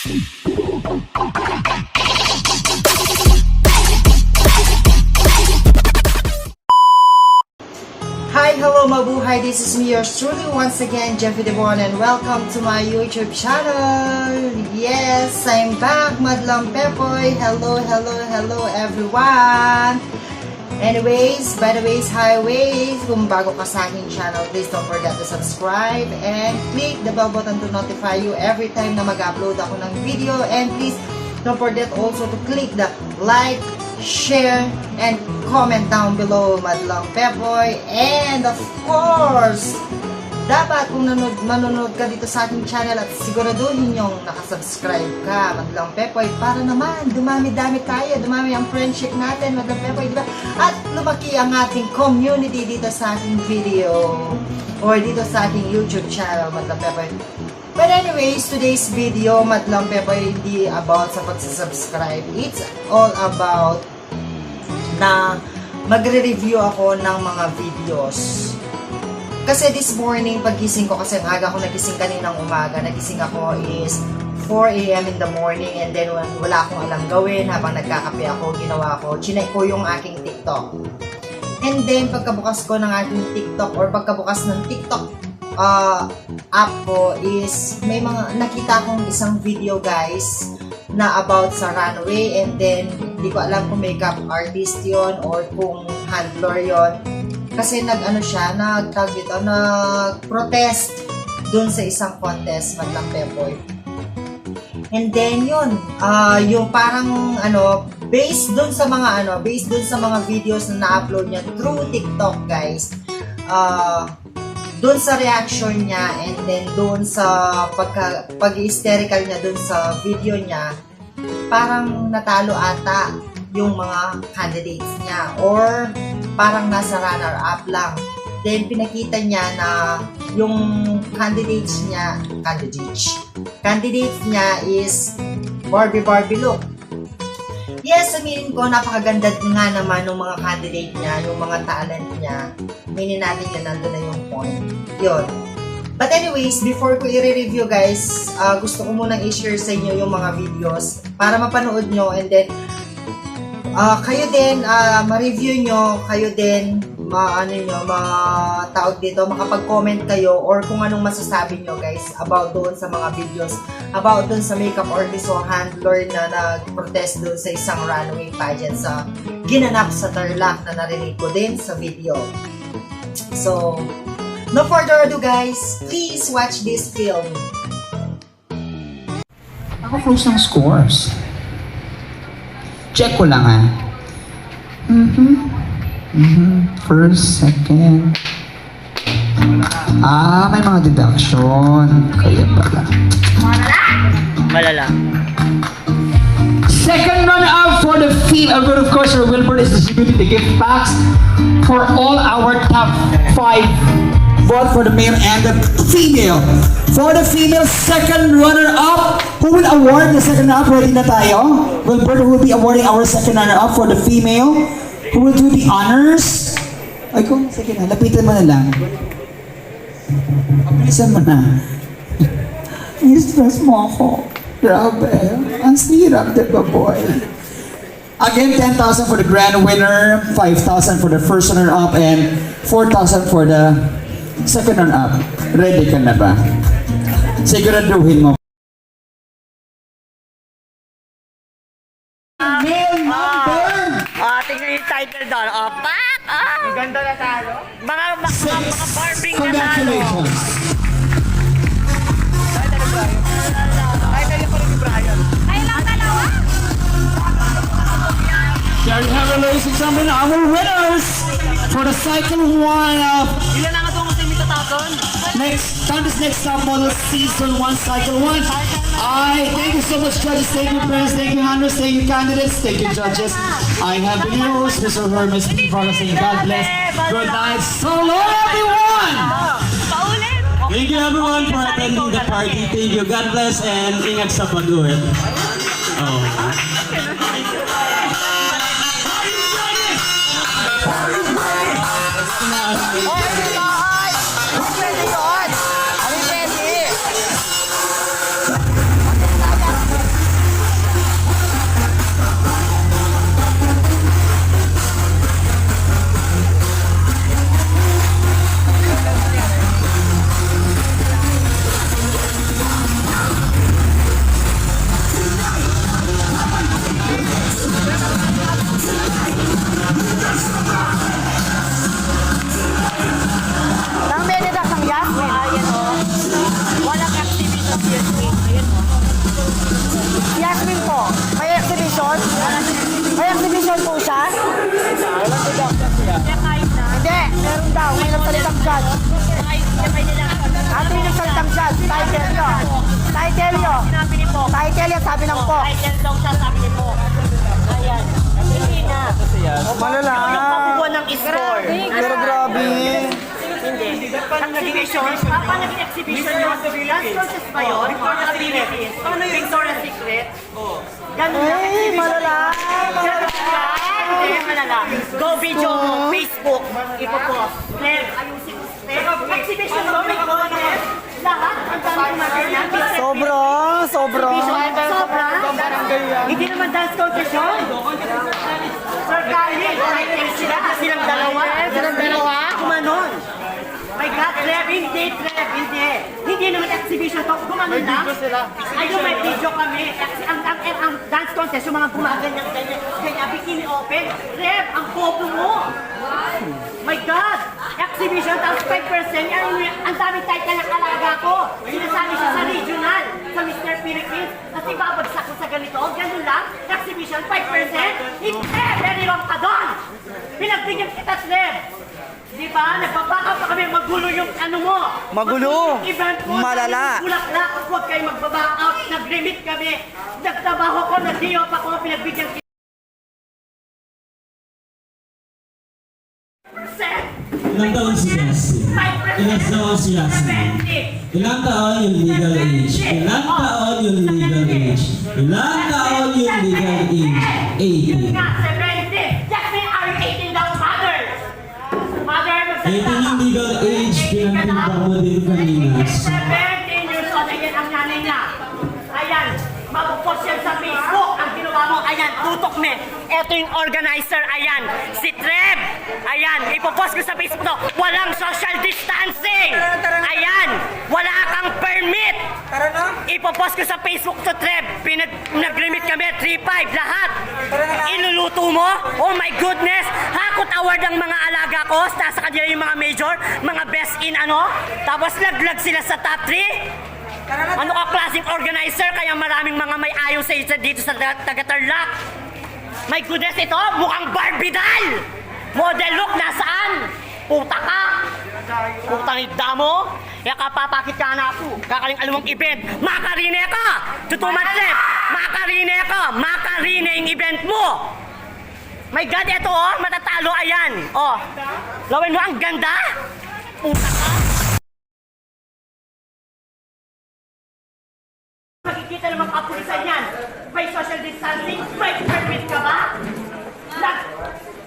Hi, hello mabuhay, this is me yours truly once again, Jeffy Devon, and welcome to my YouTube channel. Yes, I'm back, Madlang Pepoy. Hello everyone. Anyways, by the ways, highways, kung bago ka sa aking channel, please don't forget to subscribe and click the bell button to notify you every time na mag-upload ako ng video. And please don't forget also to click the like, share, and comment down below, Madlang Pepoy. And of course, dapat kung manonood ka dito sa aking channel at siguraduhin yung nakasubscribe ka, Madlang Pepoy, para naman dumami-dami tayo, dumami ang friendship natin, Madlang Pepoy, diba? At lumaki ang ating community dito sa aking video or dito sa aking YouTube channel, Madlang Pepoy. But anyways, today's video, Madlang Pepoy, hindi about sa pagsasubscribe. It's all about na magre-review ako ng mga videos. Kasi this morning, pagising ko, kasi aga ako nagising kaninang umaga, nagising ako is 4 a.m. in the morning, and then wala akong alam gawin habang nagkakape ako, ginawa ko, chinek ko yung aking TikTok. And then, pagkabukas ko ng aking TikTok or pagkabukas ng TikTok app ko is may mga nakita akong isang video guys na about sa runway, and then hindi ko alam kung makeup artist yon or kung handler yon. Kasi nag-protest dun sa isang contest, Madlang Pepoy. And then yun, yung parang based dun sa mga videos na na-upload niya through TikTok, guys. Dun sa reaction niya, and then dun sa pag-hysterical niya dun sa video niya, parang natalo ata yung mga candidates niya or parang nasa runner-up lang. Then pinakita niya na yung candidates niya is Barbie look. Yes, aminin ko, napakaganda nga naman ng mga candidate niya, yung mga talent niya. Aminin natin yun, nandun na yung point. Yun. But anyways, before ko i-review guys, gusto ko munang i-share sa inyo yung mga videos para mapanood nyo, and then kayo din, ma-review nyo, kayo din, makapag-comment kayo or kung anong masasabi nyo guys about doon sa mga videos, about doon sa makeup artist o handler na nag-protest doon sa isang runway pageant sa ginanap sa Tarlac na narinig ko din sa video. So, no further ado guys, please watch this film. Ako close ng scores. Check ko lang First, second. May mga deduction. Kaya pala. Malala. Second runner-up for the female. But of course, our Wilbur is distributing the gift packs for all our top 5. Both for the male and the female. For the female second runner-up, who will award the second runner-up? Ready na tayo? Wilbur will be awarding our second runner-up for the female. Who will do the honors? Ay ko, sige na, lapitan mo na lang. Pabilisan mo na. I-stress mo ako. Grabe. Ang sirap, diba boy? Again, 10,000 for the grand winner, 5,000 for the first runner-up, and 4,000 for the second runner-up. Ready ka na ba? Siguraduhin mo. Male number! Tingnan yung title doon. Pak! Ang ganda na talo. Mga Barbie na talo. Congratulations! Title yung pala ni Brian. Ay lang dalawa? There you have it, ladies and gentlemen, our winners for the second one of Ilan na nga itong gusto yung mitatagon? Next Top Model Season 1, Cycle 1. Thank you so much, judges. Thank you, friends. Thank you, handlers. Thank you, candidates. Thank you, judges. I have been your host, Mr. Hermes, saying God bless. Good night. So long, everyone! Paulit! Thank you everyone for attending the party. Thank you. God bless and ingat sa pag-uwi. Oh. Uwi ng salitang judge. Ate yung salitang judge. Title nyo. Title nyo. Sinabi ni po. Title yan, sabi ng po. Title daw siya, sabi ni po. Ayan. Hindi na. Malala. Yung pagkukuha ng score. Pero grabe. Hindi. Exhibition. Paano naging exhibition yun? Last courses ba yun? Victoria's Secret. Paano yung Victoria's Secret? Ganun lang. Ay, malala. Hindi, malala. Go video mo, Facebook, ipopost. Claire, ayusin mo. Exhibition mo, may contest. Lahat, ang dami kumagana. Sobra. Sobra? Hindi naman dance contest yun. Sir Khalid, title sila, silang dalawa. Kumanon. My God, Trev, hindi. Hindi naman exhibition to. Gumanon lang. Ayun, may video kami. Ang dance contest, yung mga gumaganyan, bikini open. Trev, ang popo mo. My God! Exhibition, tapos 5%. Ang daming title ng alaga ko. Sinasabi siya sa regional, sa Mr. Philippines. Kasi babagsak ko sa ganito. Ganun lang. Exhibition, 5%. Hindi! Very wrong ka doon! Pinagbigyan kita, Trev. Di ba? Nagpapakaw pa kami, magulo yung ano mo. Magulo. Yung event mo. Malala. Bulak-lak, huwag kayo magbaback out. Nag-remit kami. Nagtrabaho ko, nag-diop ako, pinagbigyan kita. Ilang taon si Justin? Ilang taon si Justin? Ilang taon yung legal age? Ilang taon yung legal age? Ilang taon yung legal age? 18. Nga, 70. Jasmine, are you 18 daw, mother? Mother, 18 yung legal age, pinagpinta mo din kanina. 17 years old, ayan ang nanay niya. Ayan, mapupost yan sa Facebook. Ang ginawa mo, ayan, tutok me. Ito yung organizer, ayan, si Trev. Ayan, ipopost ko sa Facebook to. Walang social distancing. Ayan, wala kang permit. Ipopost ko sa Facebook to Trev. Nag-remit kami, 3-5, lahat. Iluluto mo? Oh my goodness. Hakot award ang mga alaga ko. Nasa kanila yung mga major, mga best in ano. Tapos laglag sila sa top 3. Ano ka klaseng organizer? Kaya maraming mga may ayaw sa isa dito sa taga-Tarlac. My goodness, ito mukhang Barbie doll! Model look, nasaan? Puta ka! Putang idda mo! Kaya kapapakit ka na ako. Kakaling alawang event. Makarine ka! Tutuman trip! Makarine ka! Makarine yung event mo! My God, ito oh, matatalo, ayan. Oh, lawin mo, ang ganda! Puta ka! Makikita naman kapulisan yan. May social distancing, may permit ka ba?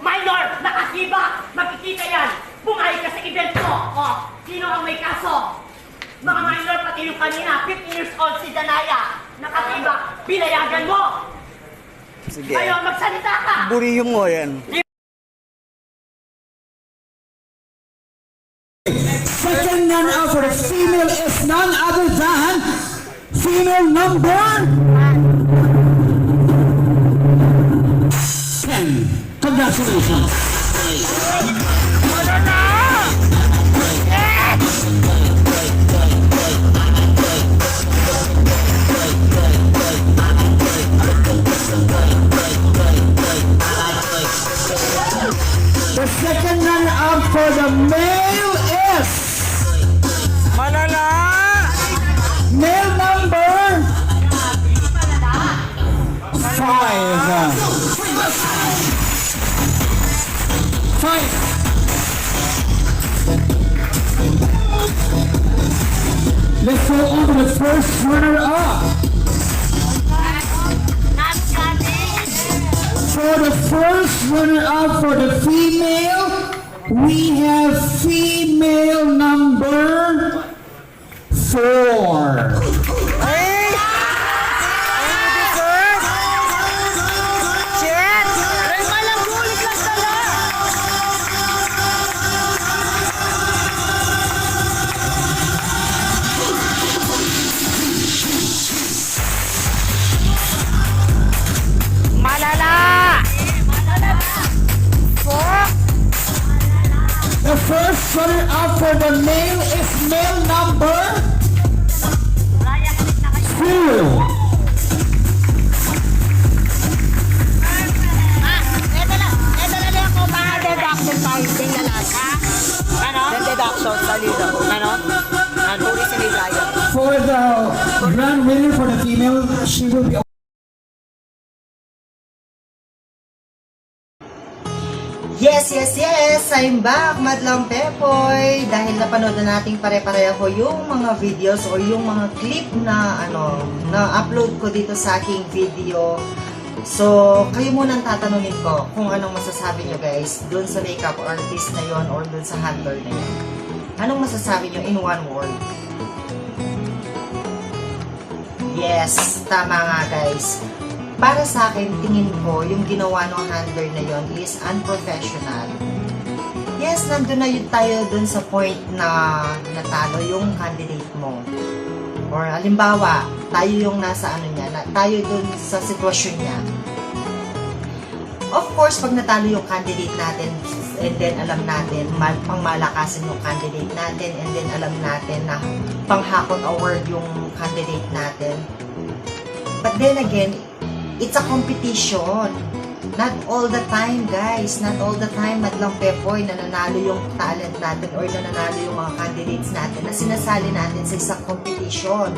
Minor, nakakiba, makikita yan. Bumayag ka sa event mo. Oh, sino ang may kaso? Mga minor, pati yung kanina, 15 years old si Danaya. Nakakiba, binayagan mo. Sige. Ngayon, magsalita ka. Buriyong mo yan. Second runner-up for the female is none other than female number 10. Congratulations. The second runner-up for the male is Malala. male number 5. 5. Let's go on to the first runner-up. For the first runner-up for the female, we have female number 4. The first runner-up for the male is male number 2. Ito na lang ako para deduction tayo ng lalaki. Ano? one winner for the female. She will be. Yes! I'm back, Madlang Pepoy! Dahil napanood na nating pare-pareho yung mga videos or yung mga clip na na-upload ko dito sa aking video. So, kayo muna ang tatanungin ko kung anong masasabi nyo guys dun sa makeup artist na yon or dun sa handler na yon. Anong masasabi nyo in one word? Yes, tama nga guys. Para sa akin, tingin ko, yung ginawa ng handler na yon is unprofessional. Yes, nandun na yun tayo dun sa point na natalo yung candidate mo. Or halimbawa, tayo yung nasa niya, tayo dun sa sitwasyon niya. Of course, pag natalo yung candidate natin, and then alam natin, pangmalakasan yung candidate natin, and then alam natin na panghakot award yung candidate natin. But then again, it's a competition. Not all the time, guys. Not all the time, Madlang Pepoy, na nanalo yung talent natin or na nanalo yung mga candidates natin na sinasali natin sa isang competition.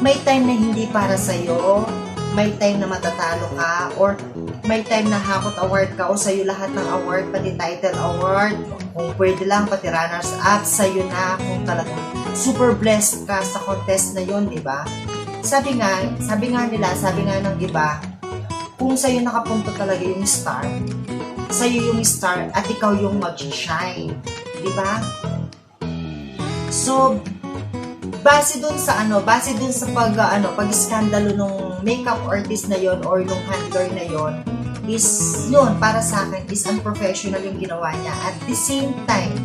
May time na hindi para sa'yo, may time na matatalo ka, or may time na hakot award ka o sa'yo lahat ng award, pati title award, kung pwede lang, pati runners up, sa'yo na kung talagang super blessed ka sa contest na yun, di ba? Sabi nga ng iba, kung sa'yo nakapunto talaga yung star, sa'yo yung star at ikaw yung mag-shine. Di ba? So, base dun sa pag-skandalo nung makeup artist na yon or nung handler na yon, is yun, para sa akin, is unprofessional yung ginawa niya. At the same time,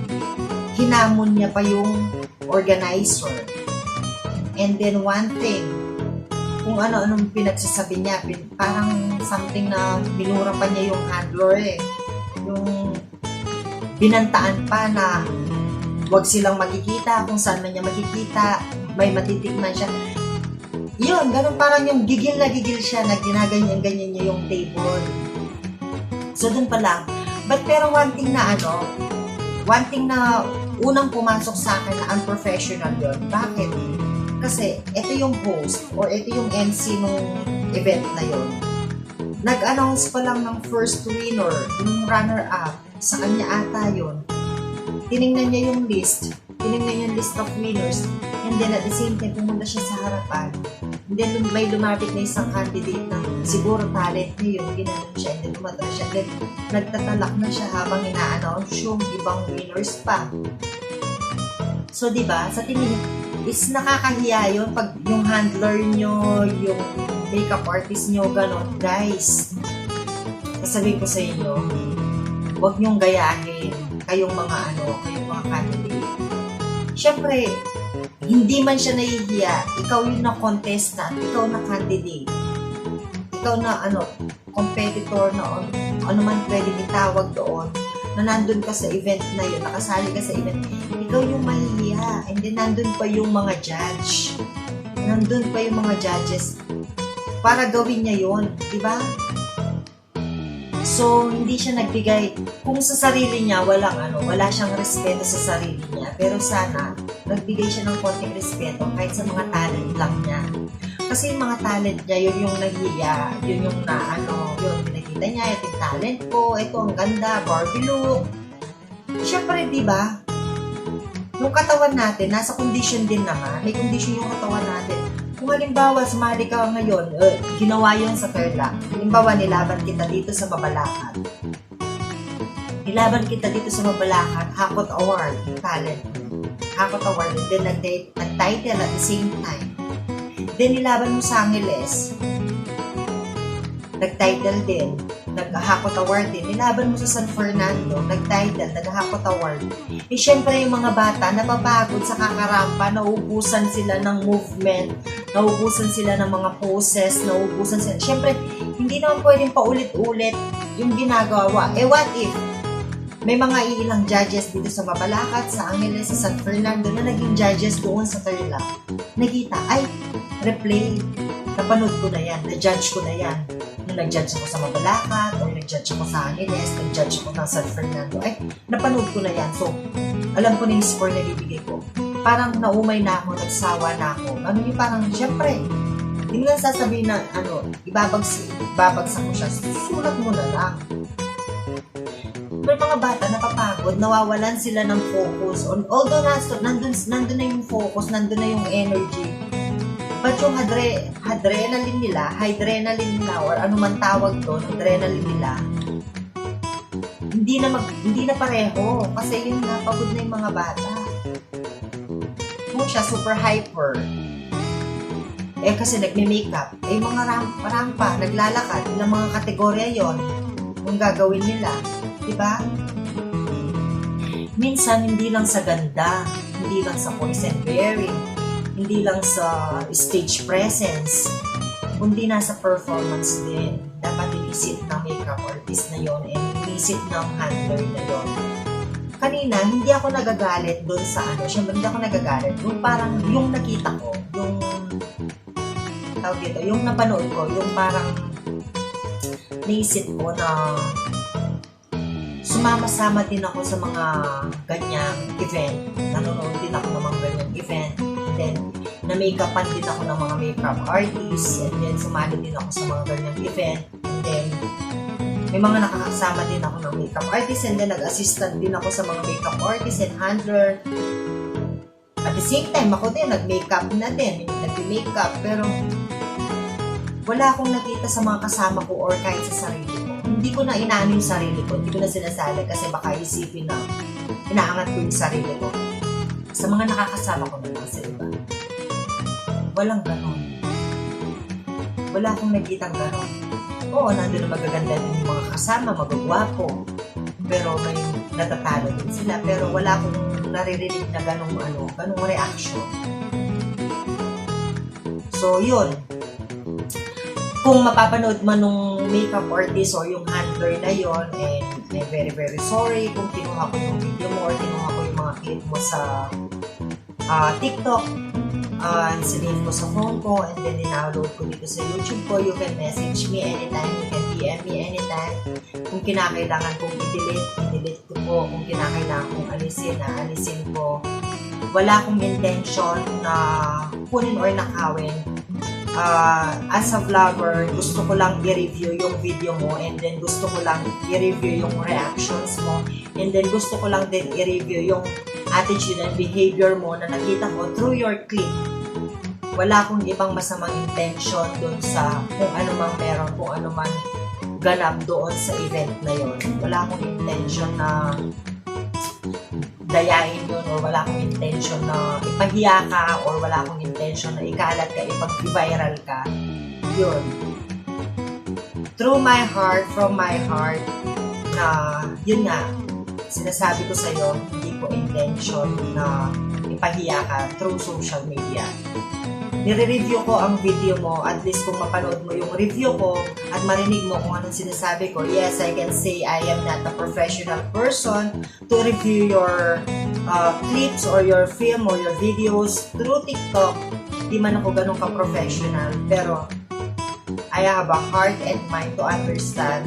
hinamon niya pa yung organizer. And then one thing, kung ano-anong pinagsasabi niya, parang something na binura pa niya yung handler yung binantaan pa na wag silang makikita, kung saan man niya makikita, may matitignan siya. Yun, ganun parang yung gigil na gigil siya na ginaganyan-ganyan niya yung table. So dun pa lang. But pero one thing na unang pumasok sa akin na unprofessional yun. Bakit? Kasi ito yung host or ito yung MC nung event na yon. Nag-announce pa lang ng first winner, yung runner-up, sa kanya ata yun. Tiningnan niya yung list of winners, and then at the same time, pumunta siya sa harapan. And then may lumapit na isang candidate na siguro talent niya yun, ginanon siya, and then tumatra siya, then nagtatalak na siya habang ina-announce yung ibang winners pa. So, diba, sa tingin is nakakahiya yun pag yung handler nyo, yung makeup artist nyo, ganon. Guys, sasabihin ko sa inyo, huwag nyong gayahin kayong mga candidate. Syempre, hindi man siya nahihiya, ikaw yung na-contestant, ikaw na candidate, ikaw na competitor na ano man pwede itawag doon, na nandun ka sa event na yun, nakasali ka sa event, ikaw yung mahihiya. And then nandun pa yung mga judge. Nandun pa yung mga judges para gawin niya yun, di ba? So, hindi siya nagbigay, kung sa sarili niya, wala siyang respeto sa sarili niya. Pero sana, nagbigay siya ng konting respeto kahit sa mga talent lang niya. Kasi yung mga talent niya, yun yung nahiya, yun yung yun, pinakita niya, ito yung talent ko, ito ang ganda, Barbie look. Siyempre, di ba? Yung katawan natin, nasa condition din naman, may condition yung katawan natin. Kung halimbawa, sumali ka ngayon, ginawa yun sa Perla. Halimbawa, nilaban kita dito sa Mabalacat. Hakot award, talent. Hakot award, and then nag-title at the same time. Then, nilaban mo sa Angeles. Nag-title din. Nag-hakot award din. Nilaban mo sa San Fernando. Nag-title, nag-hakot award. Siyempre, yung mga bata, napapagod sa kakarampa, nauubusan sila ng movement, nauubusan sila ng mga poses, nauubusan sila. Siyempre, hindi naman pwedeng paulit-ulit yung ginagawa. What if may mga ilang judges dito sa Mabalacat, sa Angeles, sa San Fernando na naging judges doon sa Tarlac. Nakita, replay, napanood ko na yan, na-judge ko na yan. Nung nag-judge ako sa Mabalacat, or nag-judge ako sa Angeles, nag-judge ako ng San Fernando, napanood ko na yan. So, alam ko na yung score na bibigay ko. Parang naumay na ako, nagsawa na ako. Yung parang, syempre, Hindi mo lang sasabihin na, ibabagsak mo siya. Sulat mo na lang. Pero mga bata, napapagod, nawawalan sila ng focus. Although nandun na yung focus, nandun na yung energy. But yung adrenaline nila, or ano man tawag doon, adrenaline nila, hindi na pareho. Kasi yun na, pagod na yung mga bata. Kung siya super hyper, kasi nagme-makeup, mga rampa, naglalakad, ilang mga kategorya yon kung gagawin nila. Diba? Minsan, hindi lang sa ganda, hindi lang sa voice and bearing, hindi lang sa stage presence, kundi nasa performance din. Dapat inisip ng makeup artist na yon and inisip ng handler na yon. Kanina, hindi ako nagagalit doon sa syempre hindi ako nagagalit. Yung parang, yung nakita ko, yung napanood ko, yung parang naisip ko na sumama-sama din ako sa mga ganyang event. Nanonood din ako ng mga ganyang event. And then, na-makeupan din ako ng mga makeup artists. And then, sumali din ako sa mga ganyang event. And then, may mga nakakasama din ako ng makeup artists. And then, nag-assistant din ako sa mga makeup artists and handler. At the same time, ako din, nag-makeup na din. Nag-makeup. Pero, wala akong nakita sa mga kasama ko or kahit sa sarili ko. Hindi ko na inaano yung sarili ko. Hindi ko na sinasali kasi baka isipin na inaangat ko yung sarili ko. Sa mga nakakasama ko na lang sa iba. Walang ganon. Wala akong nakitang ganon. Oo, nandun na magaganda din yung mga kasama, magagwapo. Pero may natatalo din sila. Pero wala akong naririnig na ganong reaction. So, yun. Kung mapapanood man nung makeup artist or yung handler na yon, I'm very very sorry kung kinuha ko yung video mo or kinuha ko yung mga clip mo sa TikTok, sinave ko sa phone ko, and then in-upload ko dito sa YouTube ko. You can message me anytime, you can DM me anytime. Kung kinakailangan kong i-delete ko po. Kung kinakailangan kong alisin ko. Wala akong intention na kunin or nakawin. As a vlogger, gusto ko lang i-review yung video mo, and then gusto ko lang i-review yung reactions mo, and then gusto ko lang din i-review yung attitude and behavior mo na nakita ko through your clip. Wala akong ibang masamang intention doon sa kung ano mang meron, kung ano man ganap doon sa event na yon. Wala akong intention na dayain yun, or wala akong intention na ipahiya ka, or wala akong intention na ikalat ka, ipag-viral ka. Yun. Through my heart, from my heart, na yun nga, sinasabi ko sa'yo, hindi ko intention na ipahiya ka through social media. Nire-review ko ang video mo, at least kung mapanood mo yung review ko at marinig mo kung anong sinasabi ko, yes, I can say I am not a professional person to review your clips or your film or your videos through TikTok. Di man ako ganun ka-professional, pero I have a heart and mind to understand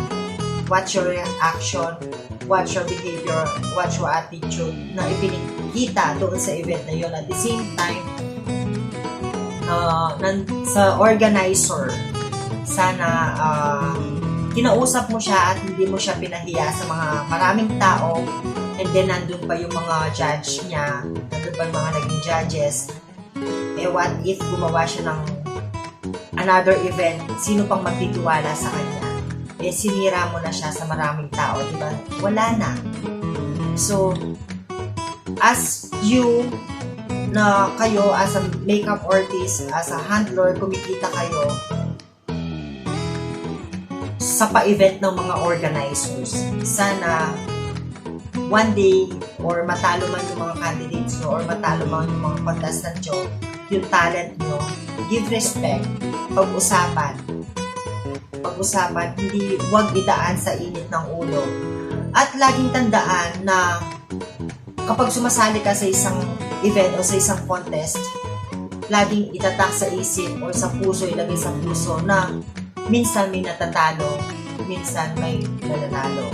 what's your reaction, what's your behavior, what's your attitude na ipinakita doon sa event na yun. At the same time, sa organizer, sana kinausap mo siya at hindi mo siya pinahiya sa mga maraming tao, and then nandun pa yung mga judge niya, nandun pa yung mga naging judges. What if gumawa siya ng another event, sino pang magtitiwala sa kanya? Sinira mo na siya sa maraming tao, diba? Wala na. So, as you na kayo as a makeup artist, as a handler, kumikita kayo sa pa-event ng mga organizers. Sana one day, or matalo man yung mga candidates nyo, or matalo man yung mga contestant nyo, yung talent nyo, give respect, pag-usapan, hindi wag idaan sa init ng ulo. At laging tandaan na kapag sumasali ka sa isang event o sa isang contest, laging itatak sa isip o sa puso, ilagay sa puso na minsan may natatalo, minsan may nananalo.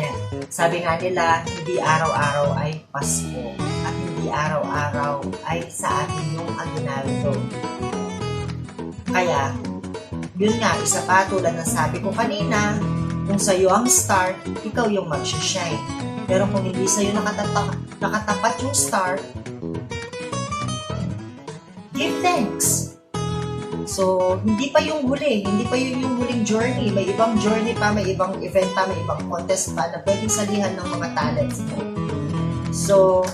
Ayan. Sabi nga nila, hindi araw-araw ay Pasko at hindi araw-araw ay sa atin yung aguinaldo. Kaya, yun nga, isa pa tulad ng sabi ko kanina, kung sa'yo ang star, ikaw yung mag-shine. Pero kung hindi sa'yo nakatapat yung star, give thanks. So, hindi pa yung huli. Hindi pa yun yung huling journey. May ibang journey pa, may ibang event pa, may ibang contest pa na pwedeng salihan ng mga talents mo. So,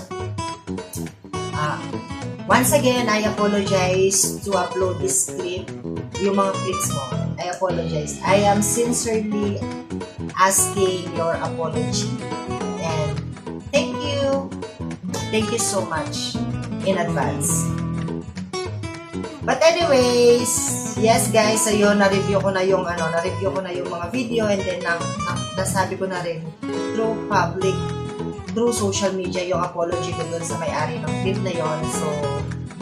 once again, I apologize to upload this clip. Yung mga clips mo, I apologize. I am sincerely asking your apology. And thank you. Thank you so much in advance. But anyways, yes guys, ayun, na-review ko na yung mga video, and then nasabi ko na rin through social media yung apology ko dun sa may-ari ng clip na yon. So,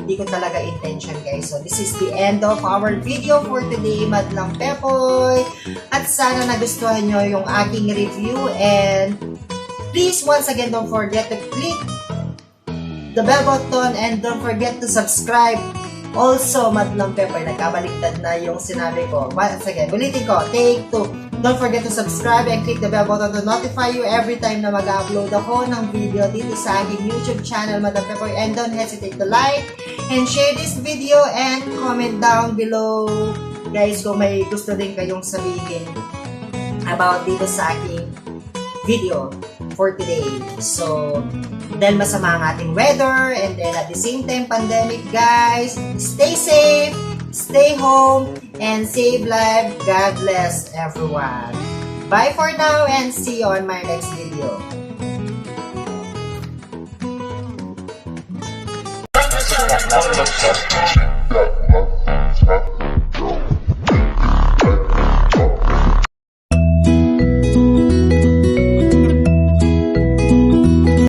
hindi ko talaga intention guys. So, this is the end of our video for today, Madlang Pepoy. At sana nagustuhan nyo yung aking review, and please, once again, don't forget to click the bell button and don't forget to subscribe. Also, Madlang Pepoy, nagkabaliktad na yung sinabi ko. Once again, ulitin ko, take 2. Don't forget to subscribe and click the bell button to notify you every time na mag-upload ako ng video dito sa aking YouTube channel, Madlang Pepoy. And don't hesitate to like and share this video and comment down below. Guys, kung may gusto din kayong sabihin about dito sa aking video for today. So, dahil masama ang ating weather, and then at the same time, pandemic, guys, stay safe, stay home, and save life. God bless everyone. Bye for now, and see you on my next video.